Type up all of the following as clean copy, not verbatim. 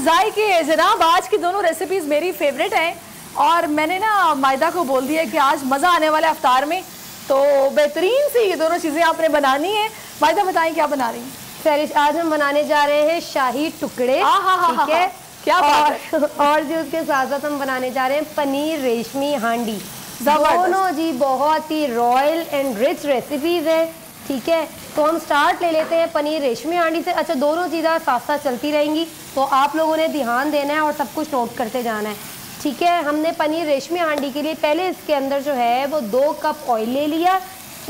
जायके जनाब, आज की दोनों रेसिपीज मेरी फेवरेट हैं और मैंने ना मायदा को बोल दिया कि आज मज़ा आने वाला है अफ्तार में, तो बेहतरीन सी ये दोनों चीज़ें आपने बनानी है। मायदा बताएं क्या बना रही हैं? सरिश, आज हम बनाने जा रहे हैं शाही टुकड़े। ठीक है, क्या बात है। और जी उसके साथ साथ हम बनाने जा रहे हैं पनीर रेशमी हांडी। दोनों जी बहुत ही रॉयल एंड रिच रेसिपीज है। ठीक है, तो हम स्टार्ट ले लेते हैं पनीर रेशमी हांडी से। अच्छा, दोनों चीज़ें साथ साथ चलती रहेंगी तो आप लोगों ने ध्यान देना है और सब कुछ नोट करते जाना है। ठीक है, हमने पनीर रेशमी हांडी के लिए पहले इसके अंदर जो है वो 2 कप ऑयल ले लिया।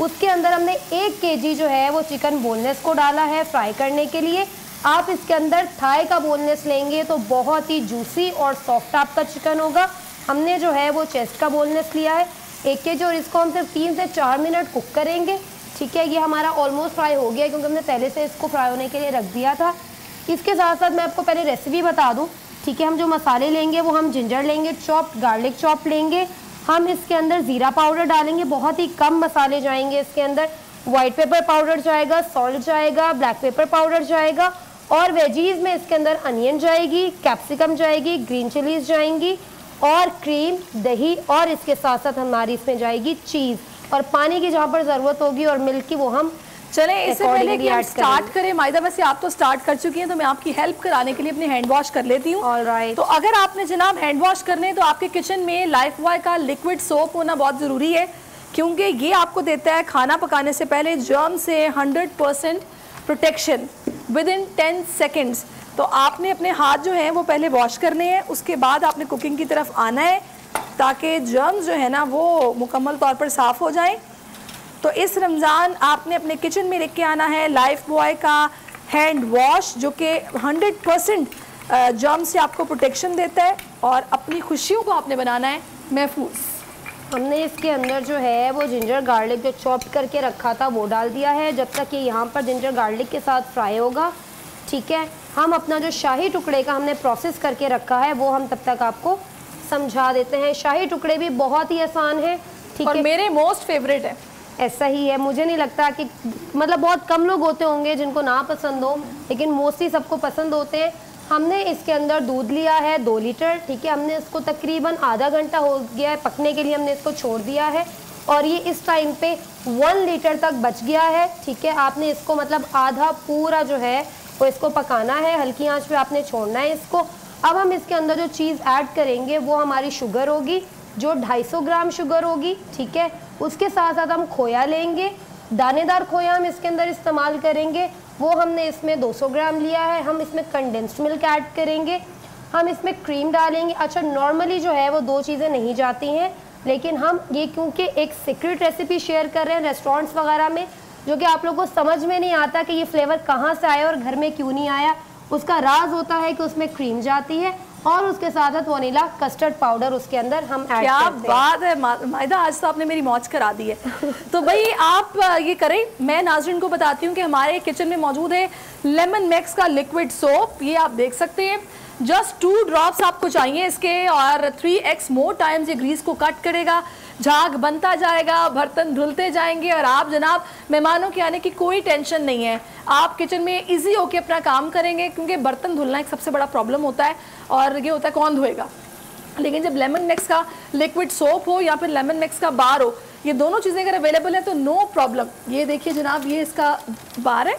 उसके अंदर हमने 1 kg जो है वो चिकन बोनलेस को डाला है फ्राई करने के लिए। आप इसके अंदर थाई का बोनलेस लेंगे तो बहुत ही जूसी और सॉफ्ट आपका चिकन होगा। हमने जो है वो चेस्ट का बोनलेस लिया है 1 kg और इसको हम सिर्फ 3 से 4 मिनट कुक करेंगे। ठीक है, ये हमारा ऑलमोस्ट फ्राई हो गया क्योंकि हमने पहले से इसको फ्राई होने के लिए रख दिया था। इसके साथ साथ मैं आपको पहले रेसिपी बता दूं। ठीक है, हम जो मसाले लेंगे वो हम जिंजर लेंगे चॉप्ड, गार्लिक चॉप लेंगे। हम इसके अंदर ज़ीरा पाउडर डालेंगे, बहुत ही कम मसाले जाएंगे इसके अंदर। वाइट पेपर पाउडर जाएगा, सॉल्ट जाएगा, ब्लैक पेपर पाउडर जाएगा और वेजीज में इसके अंदर अनियन जाएगी, कैप्सिकम जाएगी, ग्रीन चिलीज जाएंगी और क्रीम, दही और इसके साथ साथ हमारी इसमें जाएगी चीज़ और पानी की जहाँ पर ज़रूरत होगी और मिल्क की वो हम चले। इससे पहले कि हम स्टार्ट करें मायदा, वैसे आप तो स्टार्ट कर चुकी हैं तो मैं आपकी हेल्प कराने के लिए अपने हैंड वॉश कर लेती हूँ। ऑलराइट। तो अगर आपने जनाब हैंड वॉश करने तो आपके किचन में लाइफ बॉय का लिक्विड सोप होना बहुत ज़रूरी है क्योंकि ये आपको देता है खाना पकाने से पहले जर्म से 100% प्रोटेक्शन विद इन 10 सेकेंड्स। तो आपने अपने हाथ जो हैं वो पहले वॉश करने हैं, उसके बाद आपने कुकिंग की तरफ आना है ताकि जर्म्स जो है ना वो मुकम्मल तौर पर साफ़ हो जाएं। तो इस रमज़ान आपने अपने किचन में लेके आना है लाइफ बॉय का हैंड वॉश जो कि 100% जर्म से आपको प्रोटेक्शन देता है और अपनी खुशियों को आपने बनाना है महफूज। हमने इसके अंदर जो है वो जिंजर गार्लिक जो चॉप करके रखा था वो डाल दिया है जब तक ये यहाँ पर जिंजर गार्लिक के साथ फ्राई होगा। ठीक है, हम अपना जो शाही टुकड़े का हमने प्रोसेस करके रखा है वो हम तब तक आपको समझा देते हैं। शाही टुकड़े भी बहुत ही आसान है। ठीक है, मेरे मोस्ट फेवरेट है। ऐसा ही है, मुझे नहीं लगता कि मतलब बहुत कम लोग होते होंगे जिनको ना पसंद हो, लेकिन मोस्टली सबको पसंद होते हैं। हमने इसके अंदर दूध लिया है 2 लीटर। ठीक है, हमने इसको तकरीबन आधा घंटा हो गया है पकने के लिए, हमने इसको छोड़ दिया है और ये इस टाइम पे 1 लीटर तक बच गया है। ठीक है, आपने इसको मतलब आधा पूरा जो है वो इसको पकाना है, हल्की आंच पे आपने छोड़ना है इसको। अब हम इसके अंदर जो चीज़ ऐड करेंगे वो हमारी शुगर होगी जो 250 ग्राम शुगर होगी। ठीक है, उसके साथ साथ हम खोया लेंगे, दानेदार खोया हम इसके अंदर इस्तेमाल करेंगे, वो हमने इसमें 200 ग्राम लिया है। हम इसमें कंडेंस्ड मिल्क ऐड करेंगे, हम इसमें क्रीम डालेंगे। अच्छा, नॉर्मली जो है वो 2 चीज़ें नहीं जाती हैं, लेकिन हम ये क्योंकि एक सीक्रेट रेसिपी शेयर कर रहे हैं रेस्टोरेंट्स वगैरह में जो कि आप लोगों को समझ में नहीं आता कि ये फ्लेवर कहाँ से आया और घर में क्यों नहीं आया। उसका राज होता है कि उसमें क्रीम जाती है और उसके साथ साथ वनीला कस्टर्ड पाउडर उसके अंदर हम ऐड करते हैं। क्या बात है मायदा, आज तो आपने मेरी मौज करा दी है। तो भाई आप ये करें, मैं नाज़रीन को बताती हूँ कि हमारे किचन में मौजूद है लेमन मैक्स का लिक्विड सोप। ये आप देख सकते हैं, जस्ट 2 ड्रॉप्स आपको चाहिए इसके और 3x मोर टाइम्स ये ग्रीस को कट करेगा। झाग बनता जाएगा, बर्तन धुलते जाएंगे और आप जनाब मेहमानों के आने की कोई टेंशन नहीं है। आप किचन में इजी होके अपना काम करेंगे क्योंकि बर्तन धुलना एक सबसे बड़ा प्रॉब्लम होता है और ये होता है कौन धोएगा। लेकिन जब लेमन मैक्स का लिक्विड सोप हो या फिर लेमन मैक्स का बार हो, ये दोनों चीज़ें अगर अवेलेबल है तो नो प्रॉब्लम। ये देखिए जनाब, ये इसका बार है,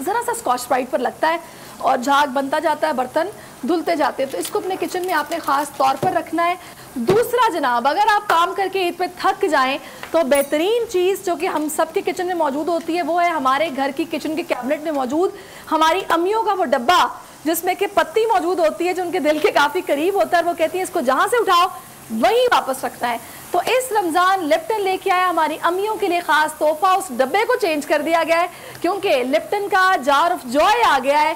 ज़रा सा स्कॉच ब्राइट पर लगता है और झाग बनता जाता है, बर्तन धुलते जाते हैं। तो इसको अपने किचन में आपने ख़ास तौर पर रखना है। दूसरा जनाब, अगर आप काम करके ईद पे थक जाएं तो बेहतरीन चीज़ जो कि हम सब के किचन में मौजूद होती है वो है हमारे घर की किचन के कैबिनेट में मौजूद हमारी अम्मियों का वो डब्बा जिसमें कि पत्ती मौजूद होती है जो उनके दिल के काफ़ी करीब होता है। वो कहती है इसको जहाँ से उठाओ वहीं वापस रखना है। तो इस रमज़ान लिप्टन लेके आया हमारी अम्मियों के लिए ख़ास तोहफा। उस डब्बे को चेंज कर दिया गया है क्योंकि लिप्टन का जार ऑफ जॉय आ गया है।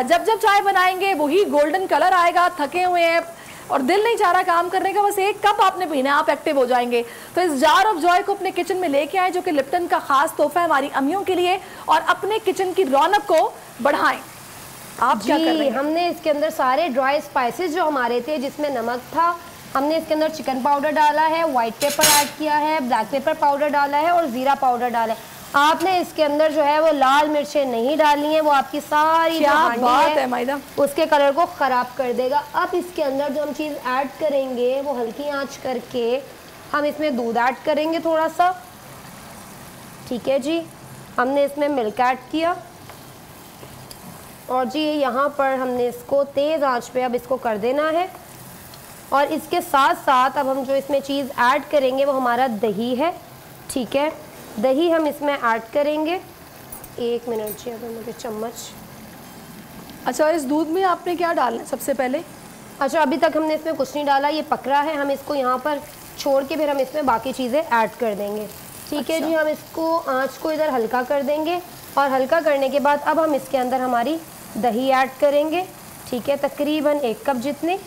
जब जब चाय बनाएंगे वही गोल्डन कलर आएगा। थके हुए हैं और दिल नहीं चाह रहा काम करने का, बस 1 कप आपने पीना, आप एक्टिव हो जाएंगे। तो इस जार ऑफ जॉय को अपने किचन में लेके आए जो कि लिप्टन का खास तोहफा है हमारी अम्मियों के लिए और अपने किचन की रौनक को बढ़ाएं। आप क्या कर रहे हैं? हमने इसके अंदर सारे ड्राई स्पाइसेस जो हमारे थे जिसमें नमक था, हमने इसके अंदर चिकन पाउडर डाला है, वाइट पेपर ऐड किया है, ब्लैक पेपर पाउडर डाला है और ज़ीरा पाउडर डाला है। आपने इसके अंदर जो है वो लाल मिर्चें नहीं डालनी है, वो आपकी सारी क्या बात है मायदा, उसके कलर को ख़राब कर देगा। अब इसके अंदर जो हम चीज़ ऐड करेंगे वो हल्की आंच करके हम इसमें दूध ऐड करेंगे थोड़ा सा। ठीक है जी, हमने इसमें मिल्क ऐड किया और जी यहाँ पर हमने इसको तेज़ आंच पे अब इसको कर देना है। और इसके साथ साथ अब हम जो इसमें चीज़ ऐड करेंगे वो हमारा दही है। ठीक है, दही हम इसमें ऐड करेंगे। 1 मिनट जी, अगर मुझे चम्मच। अच्छा, और इस दूध में आपने क्या डालना है सबसे पहले? अच्छा, अभी तक हमने इसमें कुछ नहीं डाला, ये पक रहा है, हम इसको यहाँ पर छोड़ के फिर हम इसमें बाकी चीज़ें ऐड कर देंगे। ठीक है जी, हम इसको आंच को इधर हल्का कर देंगे और हल्का करने के बाद अब हम इसके अंदर हमारी दही ऐड करेंगे। ठीक है, तकरीबन 1 कप जितनी।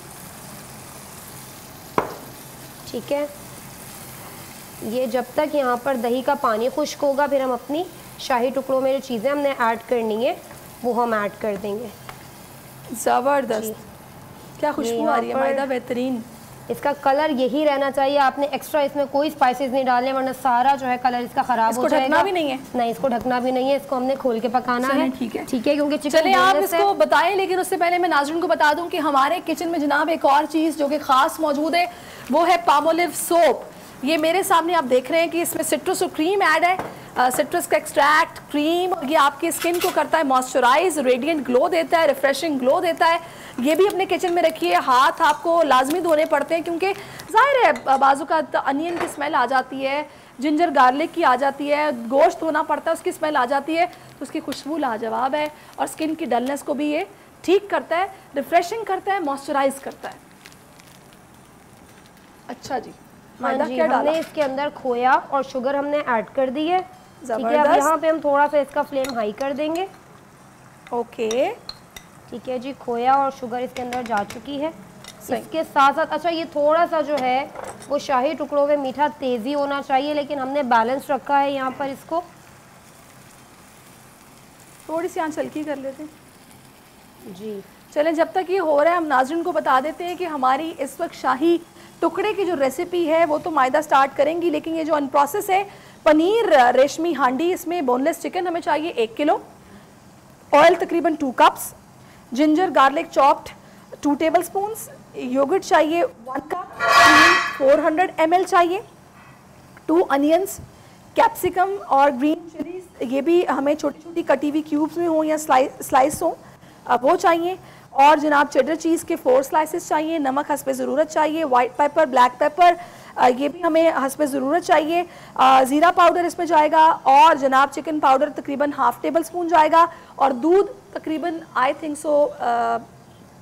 ठीक है, ये जब तक यहाँ पर दही का पानी खुश्क होगा फिर हम अपनी शाही टुकड़ों में जो चीज़ें हमने ऐड करनी है वो हम ऐड कर देंगे। ज़बरदस्त, क्या खुशबू आ रही है मायदा, बेहतरीन। इसका कलर यही रहना चाहिए, आपने एक्स्ट्रा इसमें कोई स्पाइसेस नहीं डालने वरना सारा जो है कलर इसका खराब हो जाएगा। इसको ढकना भी नहीं है? नहीं, इसको ढकना भी नहीं है, इसको हमने खोल के पकाना है। ठीक है, ठीक है, क्योंकि चलिए आप इसको बताएं, लेकिन उससे पहले मैं नाज़रीन को बता दूं कि हमारे किचन में जनाब एक और चीज़ जो कि ख़ास मौजूद है वो है पामोलिव सोप। ये मेरे सामने आप देख रहे हैं कि इसमें सिट्रस और क्रीम ऐड है, सिट्रस का एक्सट्रैक्ट, क्रीम। ये आपकी स्किन को करता है मॉइस्चराइज, रेडिएंट ग्लो देता है, रिफ्रेशिंग ग्लो देता है। ये भी अपने किचन में रखिए। हाथ आपको लाजमी धोने पड़ते हैं क्योंकि जाहिर है बाजू का अनियन की स्मेल आ जाती है, जिंजर गार्लिक की आ जाती है, गोश्त धोना पड़ता है उसकी स्मेल आ जाती है, तो उसकी खुशबू लाजवाब है और स्किन की डलनेस को भी ये ठीक करता है, रिफ्रेशिंग करता है, मॉइस्चराइज करता है। अच्छा जी, मैदा क्या डाला? हमने इसके अंदर खोया और शुगर हमने ऐड कर दी है। ठीक है, अब यहाँ पे हम थोड़ा सा इसका फ्लेम हाई कर देंगे। ओके, ठीक है जी, खोया और शुगर इसके अंदर जा चुकी है। इसके साथ साथ अच्छा ये थोड़ा सा जो है वो शाही टुकड़ों में मीठा तेज़ी होना चाहिए, लेकिन हमने बैलेंस रखा है यहाँ पर। इसको थोड़ी सी आंच हल्की कर लेते हैं जी। चलें, जब तक ये हो रहा है हम नाज़रीन को बता देते हैं कि हमारी इस वक्त शाही टुकड़े की जो रेसिपी है वो तो मायदा स्टार्ट करेंगी, लेकिन ये जो अन प्रोसेस है पनीर रेशमी हांडी, इसमें बोनलेस चिकन हमें चाहिए 1 किलो, ऑयल तकरीबन 2 cups, ginger garlic chopped 2 tablespoons, yogurt चाहिए 1 कप, 400 ml चाहिए, 2 अनियंस, कैप्सिकम और ग्रीन चिलीज, ये भी हमें छोटी छोटी कटी हुई क्यूब्स में हो या स्लाइस हो वो चाहिए, और जनाब चेडर चीज़ के 4 स्लाइसेस चाहिए, नमक हस्बे ज़रूरत चाहिए, वाइट पेपर, ब्लैक पेपर ये भी हमें हस्बे ज़रूरत चाहिए, ज़ीरा पाउडर इसमें जाएगा, और जनाब चिकन पाउडर तकरीबन 1/2 टेबल स्पून जाएगा, और दूध तकरीबन आई थिंक सो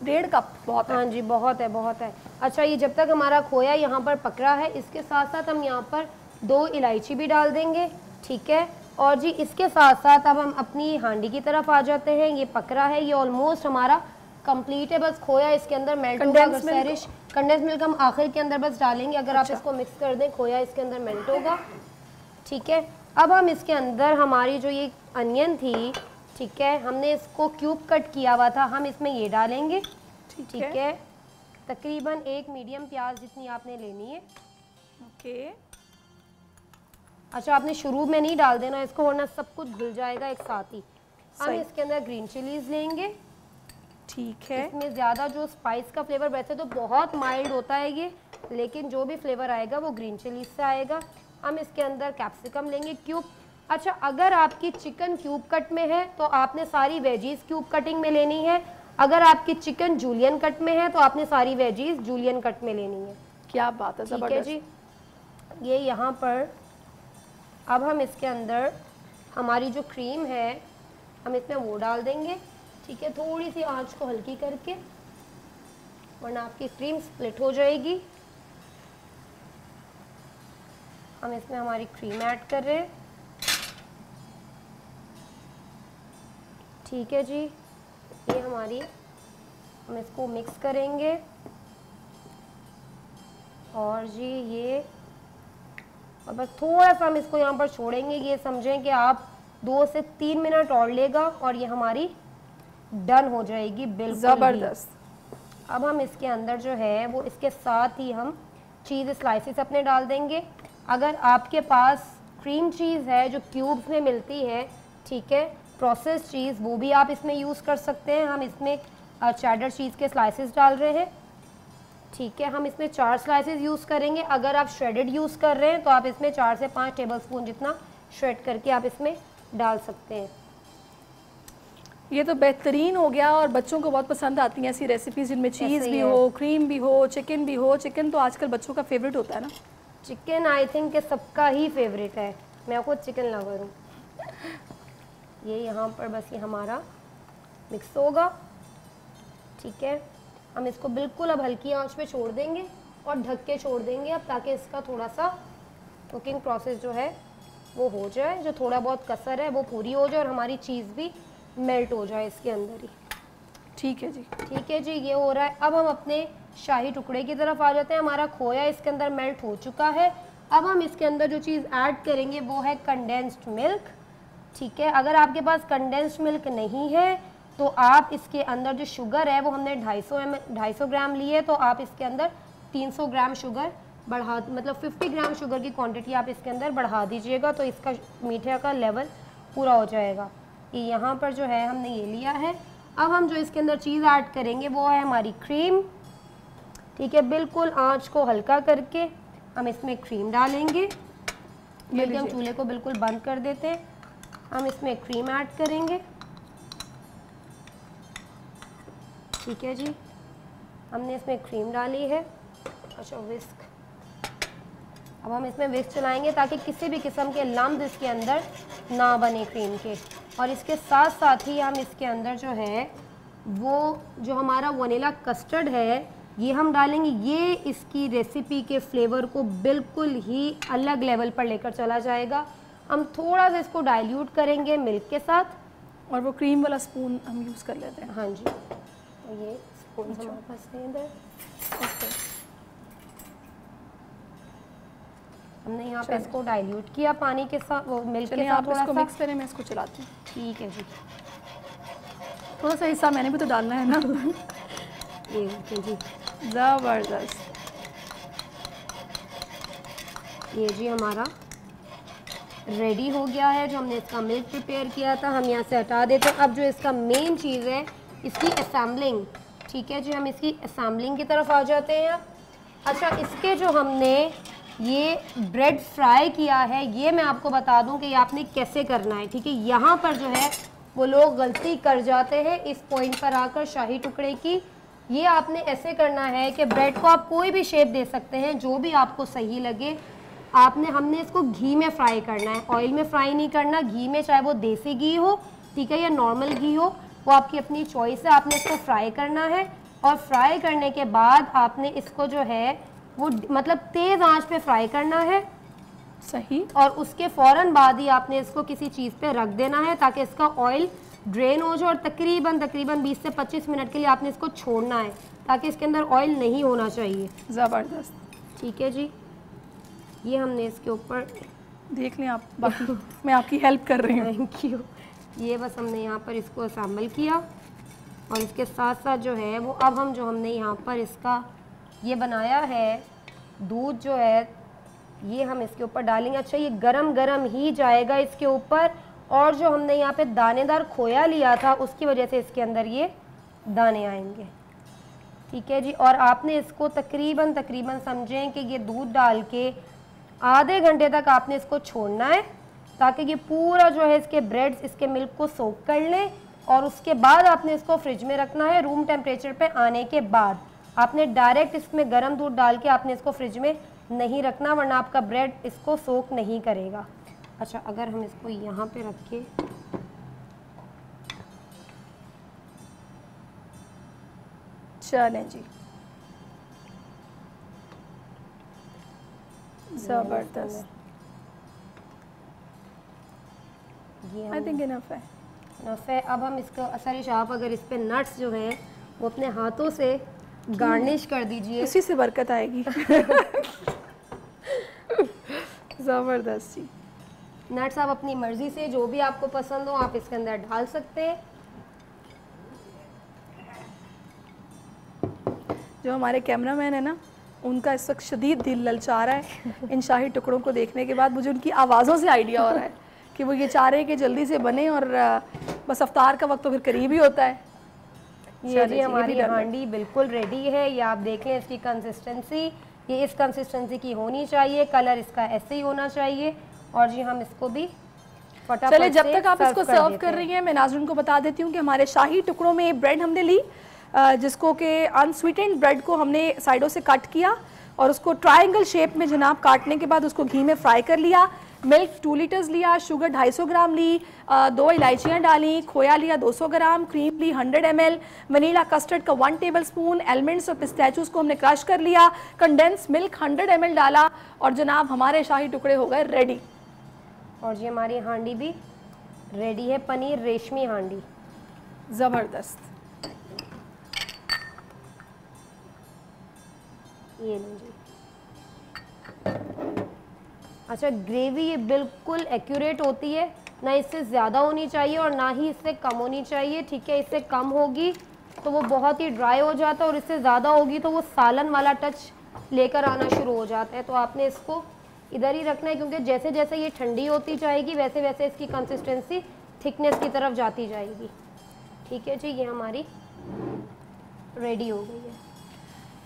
1.5 कप बहुत है। हाँ जी, बहुत है, बहुत है। अच्छा, ये जब तक हमारा खोया यहाँ पर पक रहा है, इसके साथ साथ हम यहाँ पर 2 इलायची भी डाल देंगे। ठीक है, और जी इसके साथ साथ अब हम अपनी हांडी की तरफ आ जाते हैं। ये पक रहा है, ये ऑलमोस्ट हमारा कंप्लीट है, बस खोया इसके अंदर मेल्ट होगा। कंडेंस मिल्क हम आखिर के अंदर बस डालेंगे, अगर आप इसको मिक्स कर दें खोया इसके अंदर मेल्ट होगा। ठीक है, अब हम इसके अंदर हमारी जो ये अनियन थी, ठीक है, हमने इसको क्यूब कट किया हुआ था, हम इसमें ये डालेंगे। ठीक है, तकरीबन 1 मीडियम प्याज जितनी आपने लेनी है। ओके, अच्छा, आपने शुरू में नहीं डाल देना इसको वरना सब कुछ घुल जाएगा एक साथ ही। हम इसके अंदर ग्रीन चिलीज लेंगे। ठीक है, इसमें ज़्यादा जो स्पाइस का फ्लेवर, वैसे तो बहुत माइल्ड होता है ये, लेकिन जो भी फ्लेवर आएगा वो ग्रीन चिलीज से आएगा। हम इसके अंदर कैप्सिकम लेंगे क्यूब। अच्छा, अगर आपकी चिकन क्यूब कट में है तो आपने सारी वेजीज क्यूब कटिंग में लेनी है, अगर आपकी चिकन जूलियन कट में है तो आपने सारी वेजीज जूलियन कट में लेनी है। क्या बात है, ठीक है जी। ये यहाँ पर अब हम इसके अंदर हमारी जो क्रीम है हम इसमें वो डाल देंगे। ठीक है, थोड़ी सी आंच को हल्की करके वरना आपकी क्रीम स्प्लिट हो जाएगी। हम इसमें हमारी क्रीम ऐड कर रहे हैं। ठीक है जी, ये हमारी, हम इसको मिक्स करेंगे और जी ये, और बस थोड़ा सा हम इसको यहाँ पर छोड़ेंगे। ये समझें कि आप 2 से 3 मिनट और लेगा और ये हमारी डन हो जाएगी बिल्कुल ज़बरदस्त। अब हम इसके अंदर जो है वो इसके साथ ही हम चीज़ स्लाइसेस अपने डाल देंगे। अगर आपके पास क्रीम चीज़ है जो क्यूब्स में मिलती है, ठीक है, प्रोसेस चीज़, वो भी आप इसमें यूज़ कर सकते हैं। हम इसमें चेडर चीज़ के स्लाइसेस डाल रहे हैं, ठीक है। हम इसमें 4 स्लाइसेस यूज़ करेंगे। अगर आप श्रेडेड यूज़ कर रहे हैं तो आप इसमें 4 से 5 टेबलस्पून जितना श्रेड करके आप इसमें डाल सकते हैं। ये तो बेहतरीन हो गया और बच्चों को बहुत पसंद आती हैं ऐसी रेसिपीज जिनमें चीज़ भी हो, क्रीम भी हो, चिकन भी हो। चिकन तो आजकल बच्चों का फेवरेट होता है ना। चिकन आई थिंक के सबका ही फेवरेट है, मैं खुद चिकन लवर हूँ। ये यहाँ पर बस ये हमारा मिक्स होगा, ठीक है। हम इसको बिल्कुल अब हल्की आंच पे छोड़ देंगे और ढक के छोड़ देंगे अब, ताकि इसका थोड़ा सा कुकिंग प्रोसेस जो है वो हो जाए, जो थोड़ा बहुत कसर है वो पूरी हो जाए और हमारी चीज़ भी मेल्ट हो जाए इसके अंदर ही। ठीक है जी, ठीक है जी, ये हो रहा है। अब हम अपने शाही टुकड़े की तरफ आ जाते हैं। हमारा खोया इसके अंदर मेल्ट हो चुका है। अब हम इसके अंदर जो चीज़ ऐड करेंगे वो है कंडेंस्ड मिल्क, ठीक है। अगर आपके पास कंडेंस्ड मिल्क नहीं है तो आप इसके अंदर जो शुगर है वो हमने 250 ग्राम ली है, तो आप इसके अंदर 300 ग्राम शुगर बढ़ा, मतलब 50 ग्राम शुगर की क्वांटिटी आप इसके अंदर बढ़ा दीजिएगा, तो इसका मीठे का लेवल पूरा हो जाएगा। ये यहाँ पर जो है हमने ये लिया है। अब हम जो इसके अंदर चीज़ ऐड करेंगे वो है हमारी क्रीम, ठीक है। बिल्कुल आंच को हल्का करके हम इसमें क्रीम डालेंगे। बल्कि हम चूल्हे को बिल्कुल बंद कर देते हैं। हम इसमें क्रीम ऐड करेंगे, ठीक है जी। हमने इसमें क्रीम डाली है। अच्छा, विस्क, अब हम इसमें विस्क चलाएंगे ताकि किसी भी किस्म के लम्ब इसके अंदर ना बने क्रीम के। और इसके साथ साथ ही हम इसके अंदर जो है वो जो हमारा वनीला कस्टर्ड है ये हम डालेंगे। ये इसकी रेसिपी के फ्लेवर को बिल्कुल ही अलग लेवल पर लेकर चला जाएगा। हम थोड़ा सा इसको डाइल्यूट करेंगे मिल्क के साथ और वो क्रीम वाला स्पून हम यूज़ कर लेते हैं। हाँ जी, तो ये स्पून हमारे पास है इधर। ओके, हमने यहाँ पे इसको डाइल्यूट किया पानी के साथ, वो मिल्क के साथ थोड़ा सा मिक्स करें। मैं इसको चलाती हूँ। ठीक है जी, थोड़ा सा हिस्सा मैंने भी तो डालना है ना। ये ओके जी, ज़बरदस्त। ये जी हमारा रेडी हो गया है। जो हमने इसका मिल्क प्रिपेयर किया था हम यहाँ से हटा देते हैं। अब जो इसका मेन चीज़ है इसकी असेंबलिंग, ठीक है जी। हम इसकी असेंबलिंग की तरफ आ जाते हैं। अच्छा, इसके जो हमने ये ब्रेड फ्राई किया है ये मैं आपको बता दूं कि ये आपने कैसे करना है, ठीक है। यहाँ पर जो है वो लोग गलती कर जाते हैं इस पॉइंट पर आकर शाही टुकड़े की। ये आपने ऐसे करना है कि ब्रेड को आप कोई भी शेप दे सकते हैं जो भी आपको सही लगे। हमने इसको घी में फ्राई करना है, ऑयल में फ्राई नहीं करना, घी में, चाहे वो देसी घी हो, ठीक है, या नॉर्मल घी हो, वो आपकी अपनी चॉइस है। आपने इसको फ्राई करना है और फ्राई करने के बाद आपने इसको जो है वो मतलब तेज़ आंच पे फ्राई करना है, सही। और उसके फ़ौरन बाद ही आपने इसको किसी चीज़ पे रख देना है ताकि इसका ऑयल ड्रेन हो जाए। और तकरीबन 20 से 25 मिनट के लिए आपने इसको छोड़ना है ताकि इसके अंदर ऑयल नहीं होना चाहिए। ज़बरदस्त, ठीक है जी। ये हमने इसके ऊपर देख लें आप, बाकी मैं आपकी हेल्प कर रही हूँ। Thank you. ये बस हमने यहाँ पर इसको असेंबल किया और इसके साथ साथ जो है वो अब हम जो हमने यहाँ पर इसका ये बनाया है दूध जो है ये हम इसके ऊपर डालेंगे। अच्छा, ये गरम गरम ही जाएगा इसके ऊपर। और जो हमने यहाँ पे दानेदार खोया लिया था उसकी वजह से इसके अंदर ये दाने आएंगे, ठीक है जी। और आपने इसको तकरीबन समझें कि ये दूध डाल के आधे घंटे तक आपने इसको छोड़ना है ताकि ये पूरा जो है इसके ब्रेड्स इसके मिल्क को सोक कर लें। और उसके बाद आपने इसको फ्रिज में रखना है। रूम टेम्परेचर पे आने के बाद आपने डायरेक्ट इसमें गर्म दूध डाल के आपने इसको फ्रिज में नहीं रखना, वरना आपका ब्रेड इसको सोक नहीं करेगा। अच्छा, अगर हम इसको यहाँ पे रख के चलें जी, ज़बरदस्त। आई थिंक इनफ है, इनफ है। अब हम इसको असर आप अगर इस पे नट्स जो हैं वो अपने हाथों से गार्निश कर दीजिए, इसी से बरकत आएगी। ज़बरदस्त जी। नट्स आप अपनी मर्ज़ी से जो भी आपको पसंद हो आप इसके अंदर डाल सकते हैं। जो हमारे कैमरामैन है ना उनका इस वक्त शदीद दिल ललचा रहा है इन शाही टुकड़ों को देखने के बाद। मुझे उनकी आवाज़ों से आइडिया हो रहा है कि वो ये चाह रहे हैं कि जल्दी से बने, और बस अफ्तार का वक्त तो फिर करीब ही होता है। ये जी हमारी हांडी बिल्कुल रेडी है। ये आप देखें इसकी कंसिस्टेंसी, ये इस कंसिस्टेंसी की होनी चाहिए, कलर इसका ऐसे ही होना चाहिए। और जी हम इसको भी फटाफट चले, जब तक आप इसको सर्व कर रही हैं मैं नाज़रीन को बता देती हूँ कि हमारे शाही टुकड़ों में ब्रेड हमने ली, जिसको कि अनस्वीटेंड ब्रेड को हमने साइडों से कट किया और उसको ट्रायंगल शेप में जनाब काटने के बाद उसको घी में फ्राई कर लिया। मिल्क 2 लीटर्स लिया, शुगर 250 ग्राम ली, 2 इलायचियाँ डाली, खोया लिया 200 ग्राम, क्रीम ली 100 ml, वनीला कस्टर्ड का 1 टेबलस्पून, एलमंड्स और पिस्ताचियोज को हमने क्रश कर लिया, कंडेंस मिल्क 100 ml डाला और जनाब हमारे शाही टुकड़े हो गए रेडी। और जी हमारी हांडी भी रेडी है, पनीर रेशमी हांडी, ज़बरदस्त। ये लो जी। अच्छा, ग्रेवी ये बिल्कुल एक्यूरेट होती है, ना इससे ज़्यादा होनी चाहिए और ना ही इससे कम होनी चाहिए, ठीक है। इससे कम होगी तो वो बहुत ही ड्राई हो जाता है और इससे ज़्यादा होगी तो वो सालन वाला टच लेकर आना शुरू हो जाता है। तो आपने इसको इधर ही रखना है, क्योंकि जैसे जैसे ये ठंडी होती जाएगी वैसे वैसे इसकी कंसिस्टेंसी थिकनेस की तरफ जाती जाएगी, ठीक है जी। ये हमारी रेडी हो गई है।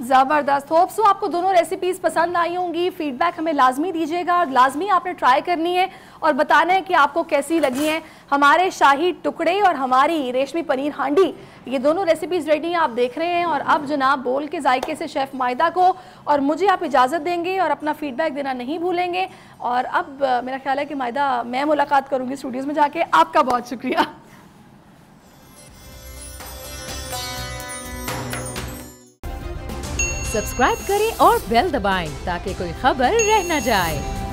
ज़बरदस्त। होप सो आपको दोनों रेसिपीज़ पसंद आई होंगी। फीडबैक हमें लाजमी दीजिएगा और लाजमी आपने ट्राई करनी है और बताना है कि आपको कैसी लगी हैं हमारे शाही टुकड़े और हमारी रेशमी पनीर हांडी। ये दोनों रेसिपीज़ रेडी हैं, आप देख रहे हैं। और अब जनाब बोल के जायके से शेफ़ मायदा को और मुझे आप इजाज़त देंगे और अपना फीडबैक देना नहीं भूलेंगे। और अब मेरा ख्याल है कि मायदा मैं मुलाकात करूँगी स्टूडियोज़ में जाके। आपका बहुत शुक्रिया। सब्सक्राइब करें और बेल दबाएं ताकि कोई खबर रह न जाए।